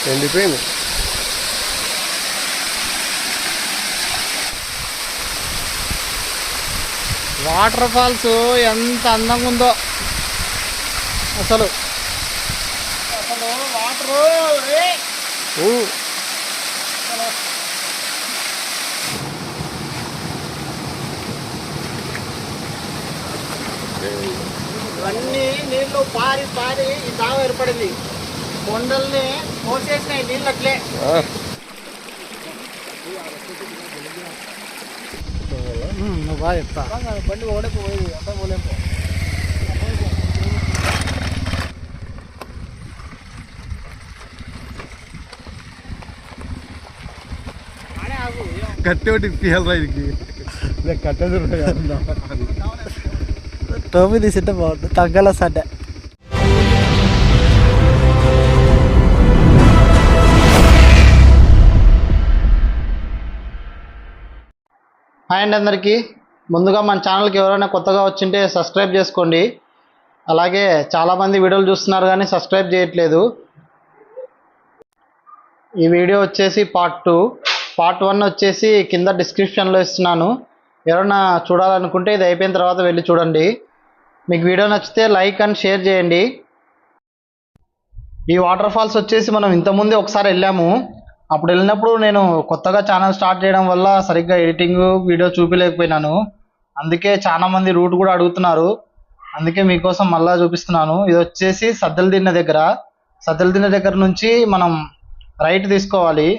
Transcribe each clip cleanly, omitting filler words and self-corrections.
ఎండిపోయింది. Water falls ఎంత అందంగా ఉందో అసలు వాటరు ఇవన్నీ నీళ్లు పారి పారి ఈ దావ ఏర్పడింది. కొండల్ని పోసేసినాయి నీళ్ళు అట్లే. నువ్వు బాగా చెప్తా. బండి ఓడకపోయేది అట్లా పోలేము. కట్టె ఒకటి ఇప్పియాలి ఇది కట్టెది టోపీ తీసింటే బాగుంటుంది. తగ్గల సడ్డ. హాయ్ అండి అందరికీ. ముందుగా మన ఛానల్కి ఎవరైనా కొత్తగా వచ్చింటే సబ్స్క్రైబ్ చేసుకోండి. అలాగే చాలామంది వీడియోలు చూస్తున్నారు కానీ సబ్స్క్రైబ్ చేయట్లేదు. ఈ వీడియో వచ్చేసి పార్ట్ 2. పార్ట్ 1 వచ్చేసి కింద డిస్క్రిప్షన్లో ఇస్తున్నాను. ఎవరైనా చూడాలనుకుంటే ఇది అయిపోయిన తర్వాత వెళ్ళి చూడండి. మీకు వీడియో నచ్చితే లైక్ అండ్ షేర్ చేయండి. ఈ వాటర్ ఫాల్స్ వచ్చేసి మనం ఇంతకుముందే ఒకసారి వెళ్ళాము. అప్పుడు వెళ్ళినప్పుడు నేను కొత్తగా ఛానల్ స్టార్ట్ చేయడం వల్ల సరిగ్గా ఎడిటింగ్ వీడియో చూపించలేకపోయినాను. అందుకే చాలామంది రూట్ కూడా అడుగుతున్నారు. అందుకే మీకోసం మళ్ళీ చూపిస్తున్నాను. ఇది వచ్చేసి సద్దెలదిన్నె దగ్గర. సద్దెలదిన్నె దగ్గర నుంచి మనం రైట్ తీసుకోవాలి.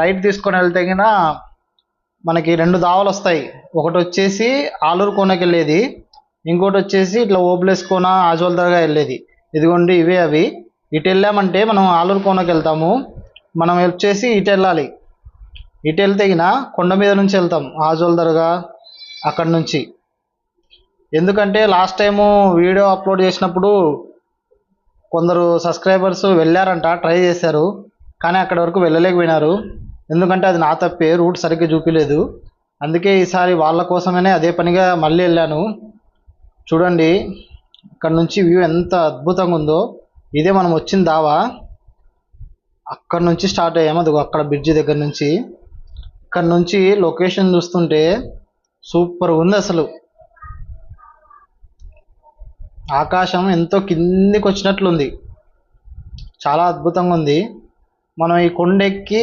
రైట్ తీసుకొని వెళ్తే కింద మనకి 2 దావలు వస్తాయి. ఒకటి వచ్చేసి ఆలూరు కోనకి వెళ్ళేది, ఇంకోటి వచ్చేసి ఇట్లా ఓబ్లేస్ కోన ఆజోల్ దర్గా వెళ్ళేది. ఇదిగోండి ఇవే అవి. ఇటు వెళ్ళామంటే మనం ఆలూరు కోనకి వెళ్తాము. మనం వచ్చేసి ఇటు వెళ్ళాలి. ఇటు వెళ్తే కింద కొండ మీద నుంచి వెళ్తాం ఆజోల్ దర్గా అక్కడి నుంచి. ఎందుకంటే లాస్ట్ టైము వీడియో అప్లోడ్ చేసినప్పుడు కొందరు సబ్స్క్రైబర్స్ వెళ్ళారంట, ట్రై చేశారు, కానీ అక్కడి వరకు వెళ్ళలేకపోయినారు. ఎందుకంటే అది నా తప్పే, రూట్ సరిగ్గా చూపించలేదు. అందుకే ఈసారి వాళ్ళ కోసమనే అదే పనిగా మళ్ళీ వెళ్ళాను. చూడండి ఇక్కడ నుంచి వ్యూ ఎంత అద్భుతంగా ఉందో. ఇదే మనం వచ్చిన దావా. అక్కడ నుంచి స్టార్ట్ అయ్యాము. అది అక్కడ బ్రిడ్జి దగ్గర నుంచి. ఇక్కడ నుంచి లొకేషన్ చూస్తుంటే సూపర్ ఉంది అసలు. ఆకాశం ఎంతో కిందికి వచ్చినట్లుంది. చాలా అద్భుతంగా ఉంది. మనం ఈ కొండెక్కి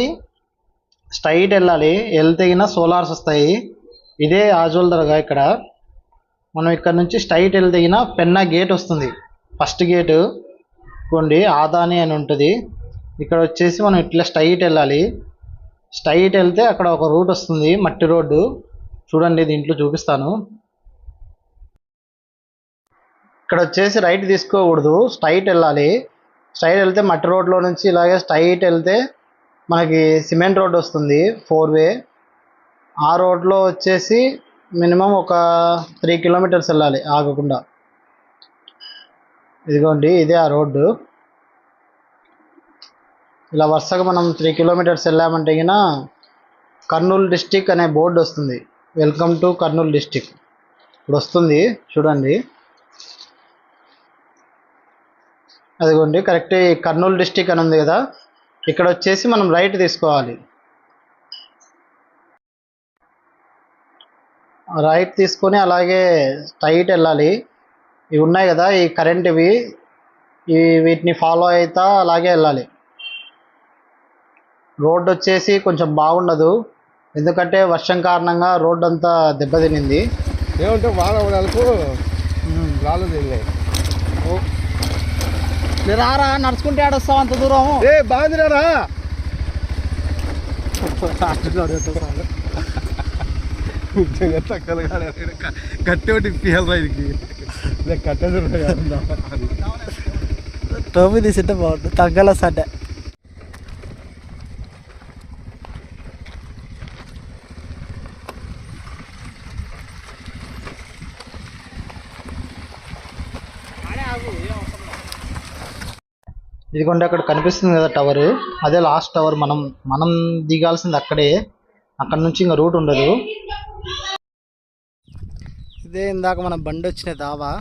స్ట్రైట్ వెళ్ళాలి. వెళ్తే గిన సోలార్స్ వస్తాయి. ఇదే ఆజోల్ దర్గా. ఇక్కడ మనం ఇక్కడ నుంచి స్ట్రైట్ వెళ్తే గిన పెన్నా గేట్ వస్తుంది. ఫస్ట్ గేటు కొండి ఆదాని అని ఉంటుంది. ఇక్కడ వచ్చేసి మనం ఇట్లా స్ట్రైట్ వెళ్ళాలి. స్ట్రైట్ వెళ్తే అక్కడ ఒక రూట్ వస్తుంది, మట్టి రోడ్డు. చూడండి దీంట్లో చూపిస్తాను. ఇక్కడ వచ్చేసి రైట్ తీసుకోకూడదు, స్ట్రైట్ వెళ్ళాలి. స్ట్రైట్ వెళ్తే మట్టి రోడ్లో నుంచి ఇలాగే స్ట్రైట్ వెళ్తే మనకి సిమెంట్ రోడ్ వస్తుంది, 4 వే. ఆ రోడ్లో వచ్చేసి మినిమం ఒక 3 కిలోమీటర్స్ వెళ్ళాలి ఆగకుండా. ఇదిగోండి ఇదే ఆ రోడ్డు. ఇలా వరుసగా మనం 3 కిలోమీటర్స్ వెళ్ళామంటే గిన కర్నూలు డిస్టిక్ అనే బోర్డు వస్తుంది. వెల్కమ్ టు కర్నూలు డిస్టిక్ ఇప్పుడు వస్తుంది చూడండి. అదిగోండి కరెక్ట్ కర్నూలు డిస్టిక్ అని ఉంది కదా. ఇక్కడ వచ్చేసి మనం రైట్ తీసుకోవాలి. రైట్ తీసుకొని అలాగే స్ట్రైట్ వెళ్ళాలి. ఇవి ఉన్నాయి కదా ఈ కరెంట్ ఇవి, వీటిని ఫాలో అవుతా అలాగే వెళ్ళాలి. రోడ్డు వచ్చేసి కొంచెం బాగుండదు, ఎందుకంటే వర్షం కారణంగా రోడ్డు అంతా దెబ్బతినింది. ఏమంటే వాన పడాలకు రాలేదు. రారా నడుచుకుంటే ఆడొస్తావు అంత దూరం. ఏ బాగుందిరా కట్టె ఒకటి ఇప్పియాలి ఇది కట్టెది టోపీ తీసింటే బాగుంటుంది. తగ్గల సడ్డ. ఇదిగోండి అక్కడ కనిపిస్తుంది కదా టవర్, అదే లాస్ట్ టవర్. మనం దిగాల్సింది అక్కడే. అక్కడ నుంచి ఇంకా రూట్ ఉండదు. ఇదే ఇందాక మన బండి వచ్చిన దావా.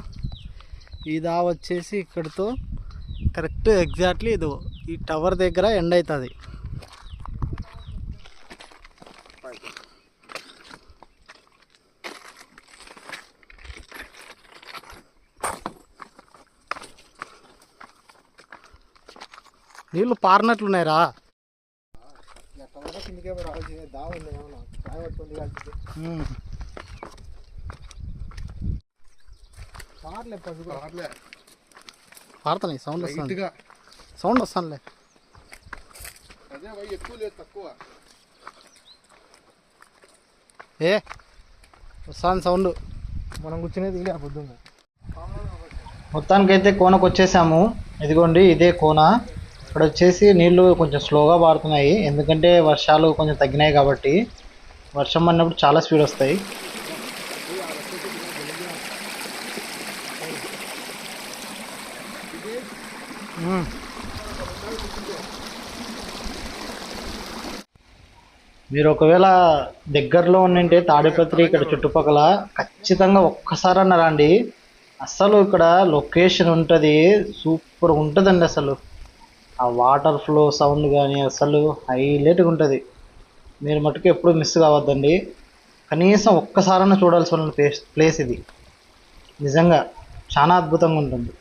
ఈ దావా వచ్చేసి ఇక్కడితో కరెక్ట్ ఎగ్జాక్ట్లీ ఇది ఈ టవర్ దగ్గర ఎండ్ అవుతుంది. నీళ్ళు పారినట్లున్నాయిరా. పారుతున్నాయి. సౌండ్ వస్తుంది, సౌండ్ వస్తానులే. ఏ వస్తాను సౌండ్. మనం కూర్చునేది ఇలా పొద్దున్న. మొత్తానికైతే కోనకు వచ్చేసాము. ఇదిగోండి ఇదే కోన. ఇక్కడ వచ్చేసి నీళ్లు కొంచెం స్లోగా పారుతున్నాయి, ఎందుకంటే వర్షాలు కొంచెం తగ్గినాయి కాబట్టి. వర్షం పడినప్పుడు చాలా స్పీడ్ వస్తాయి. మీరు ఒకవేళ దగ్గరలో ఉండింటే తాడిపత్రి ఇక్కడ చుట్టుపక్కల ఖచ్చితంగా ఒక్కసారన్నా రండి. అసలు ఇక్కడ లొకేషన్ ఉంటుంది, సూపర్ ఉంటుందండి. అసలు ఆ వాటర్ ఫ్లో సౌండ్ కానీ అసలు హైలైట్గా ఉంటుంది. మీరు మటుకు ఎప్పుడు మిస్ కావద్దండి. కనీసం ఒక్కసారన్నా చూడాల్సిన ప్లేస్ ఇది. నిజంగా చాలా అద్భుతంగా ఉంటుంది.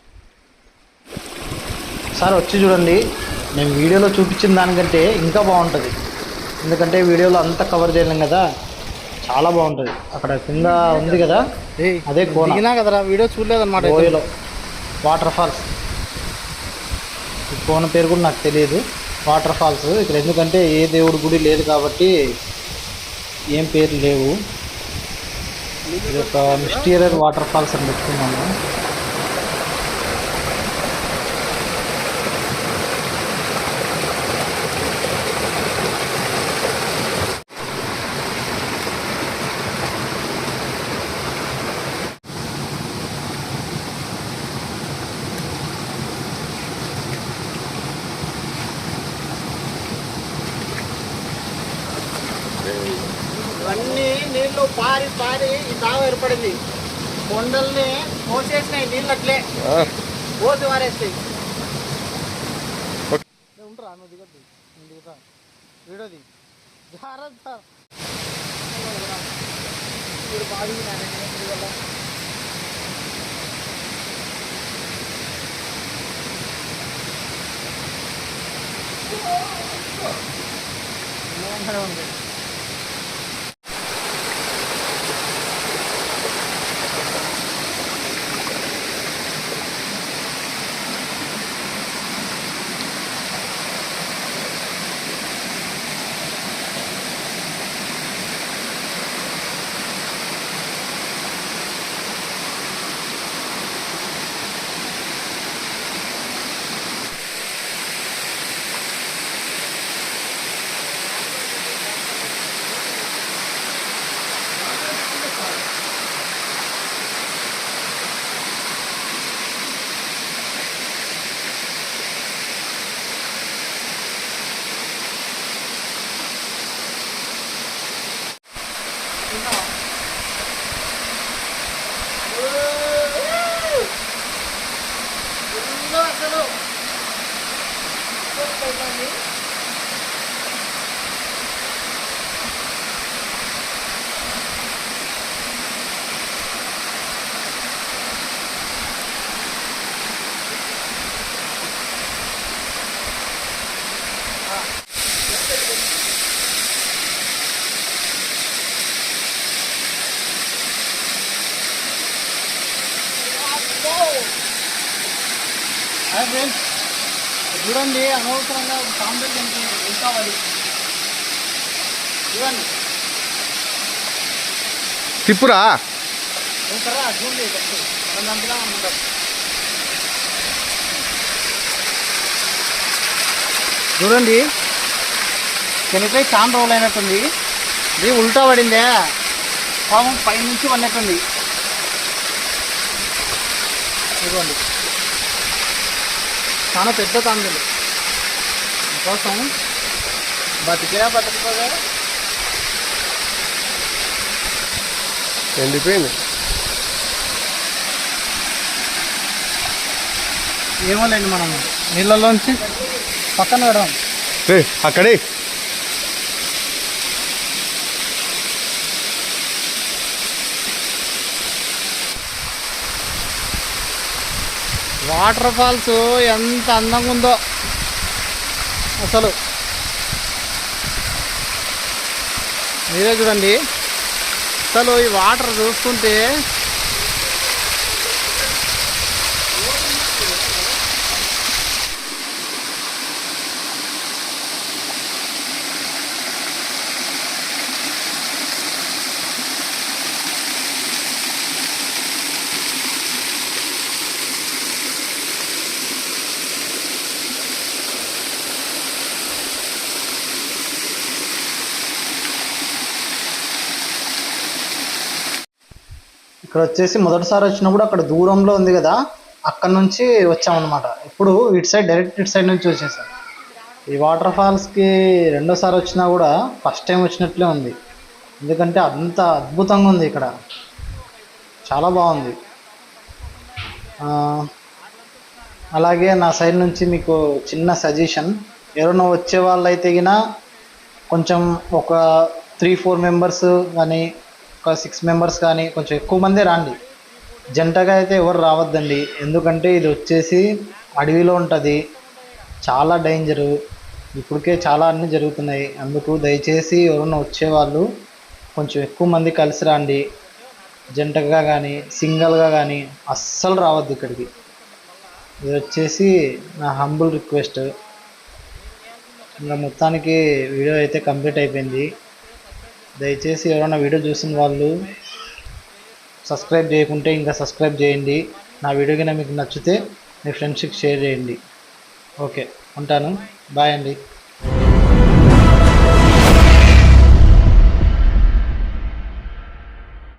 ఒకసారి వచ్చి చూడండి. నేను వీడియోలో చూపించిన దానికంటే ఇంకా బాగుంటుంది, ఎందుకంటే వీడియోలో అంతా కవర్ చేయలేం కదా. చాలా బాగుంటుంది. అక్కడ కింద ఉంది కదా, అదే కోన కదరా. వీడియో చూడలేదన్నమాట. గోయలో వాటర్ ఫాల్స్. ఈ కోన పేరు కూడా నాకు తెలియదు. వాటర్ ఫాల్స్ ఇక్కడ ఎందుకంటే ఏ దేవుడి గుడి లేదు కాబట్టి ఏం పేర్లు లేవు. ఇది ఒక మిస్టీరియర్ వాటర్ ఫాల్స్ అని పెట్టుకున్నాము. ఇవన్నీ నీళ్లు పారి పారి ఈ దావ ఏర్పడింది. కొండల్ని మోసేసినాయి నీళ్ళు, అట్లే పోసి మారేస్తాయి. ఉంటారా నువ్వు దిగద్దు, నేను దిగుతా. వీడోది జాగ్రత్త. ఉంది చూడండి. అనవసరంగా సాంబార్ ఇంకా కావాలి. చూడండి తిప్పురా చూడండి. మనం దాంట్లో ఉంటాం. చూడండి శనగకాయ చాలా రోజులు అయినట్టుంది. ఇది ఉల్టా పడిందే, పాపం పైనుంచి పడినట్టుంది. ఇదిగోండి చాలా పెద్ద తాంబేలు కోసం బతికినా బతకపోగా ఎండిపోయింది. ఏమోలేండి, మనం నీళ్ళలోంచి పక్కన పెడదాం. అక్కడే వాటర్ ఫాల్స్ ఎంత అందంగా ఉందో అసలు మీరే చూడండి. అసలు ఈ వాటర్ చూస్తుంటే ఇక్కడ వచ్చేసి మొదటిసారి వచ్చినప్పుడు అక్కడ దూరంలో ఉంది కదా, అక్కడ నుంచి వచ్చామన్నమాట. ఇప్పుడు ఇటు సైడ్ డైరెక్ట్ ఇటు సైడ్ నుంచి వచ్చేసాం. ఈ వాటర్ ఫాల్స్కి రెండోసారి వచ్చినా కూడా ఫస్ట్ టైం వచ్చినట్లే ఉంది, ఎందుకంటే అంత అద్భుతంగా ఉంది ఇక్కడ, చాలా బాగుంది. అలాగే నా సైడ్ నుంచి మీకు చిన్న సజెషన్, ఎవరైనా వచ్చే వాళ్ళైతే గిన కొంచెం ఒక 3-4 మెంబర్స్ కానీ ఒక 6 మెంబర్స్ కానీ కొంచెం ఎక్కువ మందే రండి. జంటగా అయితే ఎవరు రావద్దండి, ఎందుకంటే ఇది వచ్చేసి అడవిలో ఉంటుంది, చాలా డేంజరు. ఇప్పటికే చాలా అన్నీ జరుగుతున్నాయి. అందుకు దయచేసి ఎవరైనా వచ్చేవాళ్ళు కొంచెం ఎక్కువ మంది కలిసి రండి. జంటగా కానీ సింగిల్గా కానీ అస్సలు రావద్దు ఇక్కడికి. ఇది వచ్చేసి నా హంబుల్ రిక్వెస్ట్. ఇంకా మొత్తానికి వీడియో అయితే కంప్లీట్ అయిపోయింది. దయచేసి ఎవరైనా వీడియో చూసిన వాళ్ళు సబ్స్క్రైబ్ చేయకుంటే ఇంకా సబ్స్క్రైబ్ చేయండి. నా వీడియో కనుక మీకు నచ్చితే మీ ఫ్రెండ్స్కి షేర్ చేయండి. ఓకే, ఉంటాను. బాయ్ అండి.